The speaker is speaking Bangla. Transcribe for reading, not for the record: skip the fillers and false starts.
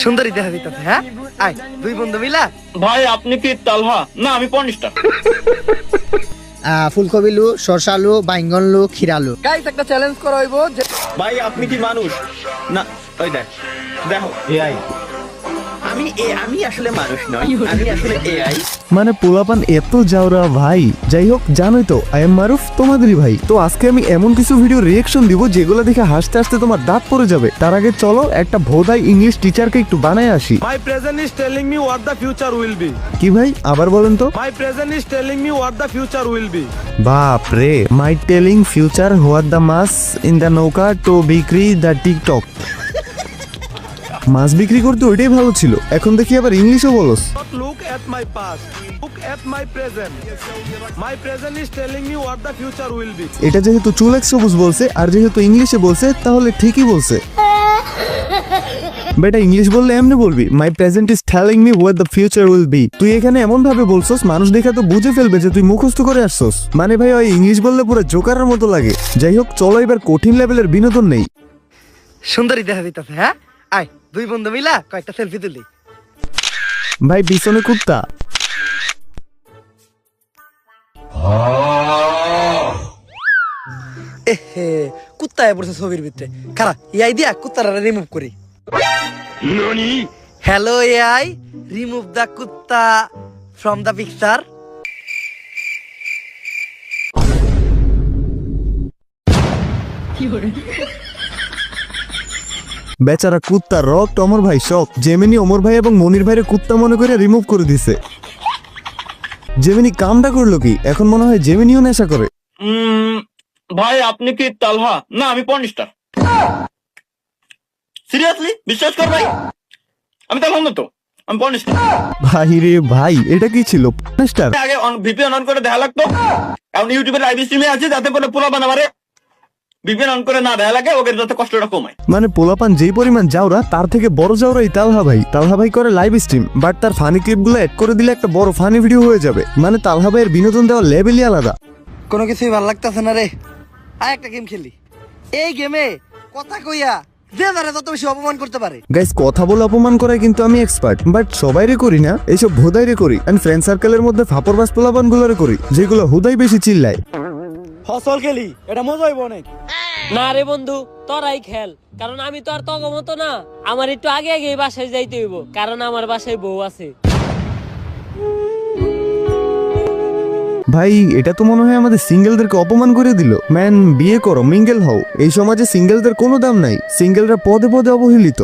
সুন্দরী দেখা দিতেছে। হ্যাঁ আয় দুই বন্ধু মিলা। ভাই আপনি কি তালহা? না আমি পর্নিস্টার। ফুলকপিলু, শসালু, বাইঙ্গনলু, খিরালু। গাইস একটা চ্যালেঞ্জ করা হইবো যে ভাই আপনি কি মানুষ? না ওই দেখো এআই। আমি আসলে মানুষ নই, আমি আসলে এআই। মানে পোলাপান এত যাওরা ভাই। যাই হোক, জানোই তো আই এম মারুফ, তোমাদেরই ভাই। তো আজকে আমি এমন কিছু ভিডিও রিয়েকশন দিব যেগুলো দেখে হাসতে হাসতে তোমার দাঁত পড়ে যাবে। তার আগে চলো একটা ভোদাই ইংলিশ টিচারকে একটু বানায় আসি। My present is telling me what the future will be. কি ভাই আবার বলেন তো? My present is telling me what the future will be. বাপ রে, my telling future what the মাস ইন দ্য নৌকা টু বিক্রি দ্য টিকটক। মাছ বিক্রি করতে ওইটাই ভালো ছিল, এখন দেখি আবার ইংলিশও বলস। Not look at my past, look at my present. My present is telling me what the future will be. এটা যেহেতু চুলেক সবুজ বলছে আর যেহেতু ইংলিশে বলছে তাহলে ঠিকই বলছে। বেটা ইংলিশ বললে এমনি বলবি, my present is telling me what the future will be. তুই এখানে এমন ভাবে বলছস মানুষ দেখে তো বুঝে ফেলবে যে তুই মুখস্থ করে আসছস। মানে ভাই ওই ইংলিশ বললে পুরো জোকারের মতো লাগে। যাই হোক চলো এবার কঠিন লেভেলের বিনোদন নেই। সুন্দরী দেখা দিতেছে। হ্যাঁ আয় দুই বন্ধু মিলা কয়েকটা সেলফি তুলি। ভাই পিছনে কুত্তা। এহে কুত্তা এ পড়ছে ছবির ভিতরে। খারাপ এআই দিয়া কুত্তারা রিমুভ করি। হ্যালো এআই, রিমুভ দ্য কুত্তা ফ্রম দ্য পিকচার। বেচারা কুত্তা রক অমর ভাই শক। জেমিনি অমর ভাই এবং মনির ভাইয়ের কুত্তা মনে করে রিমুভ করে দিছে। জেমিনি কামটা করলো কি? এখন মনে হয় জেমিনিও নেশা করে। ভাই আপনি কি তালহা? না আমি পর্নিস্টার। সিরিয়াসলি বিশ্বাস কর ভাই, আমি তালহা না তো, আমি পর্নিস্টার। ভাই রে ভাই, এটা কি ছিল? পর্নিস্টার? আগে ভিপিএন অন করে দেখা লাগতো, এখন ইউটিউবে লাইভ স্ট্রিমে আছে যাতে করে পোলা বানাবারে ভিপিএন অন করে না দেখা লাগে, ওকে যাতে কষ্টটা কমায়। মানে পোলাপান যেই পরিমাণ যাওরা তার থেকে বড় যাওরাই তালহা ভাই। তালহা ভাই করে লাইভ স্ট্রিম, বাট তার ফানি ক্লিপ গুলো এড করে দিলে একটা বড় ফানি ভিডিও হয়ে যাবে। মানে তালহা ভাইয়ের বিনোদন দেওয়ার লেভেলই আলাদা। কোনো কিছুই ভালো লাগতেছে না রে। আয় একটা গেম খেলি। এই গেমে কথা কইয়া যে যারা যত বেশি অপমান করতে পারে। গাইস কথা বলে অপমান করায় কিন্তু আমি এক্সপার্ট, বাট সবাইরে করি না, এইসব ভোদাইরে করি। এন্ড ফ্রেন্ড সার্কেলের মধ্যে ফাপরবাস পোলাপান গুলোরে করি যেগুলো হুদাই বেশি চিল্লায়। ফসল খেলি, এটা মজা হইব অনেক। না রে বন্ধু, তোরাই খেল, কারণ আমি তো আর তগমতো না। আমার একটু আগে আগে বাসায় যাইতে হইব, কারণ আমার বাসায় বউ আছে। ভাই এটা তো মনে হয় আমাদের সিঙ্গেলদেরকে অপমান করে দিল। ম্যান বিয়ে করো, মিঙ্গেল হও। এই সমাজে সিঙ্গেলদের কোনো দাম নাই, সিঙ্গেলরা পদে পদে অবহেলিত।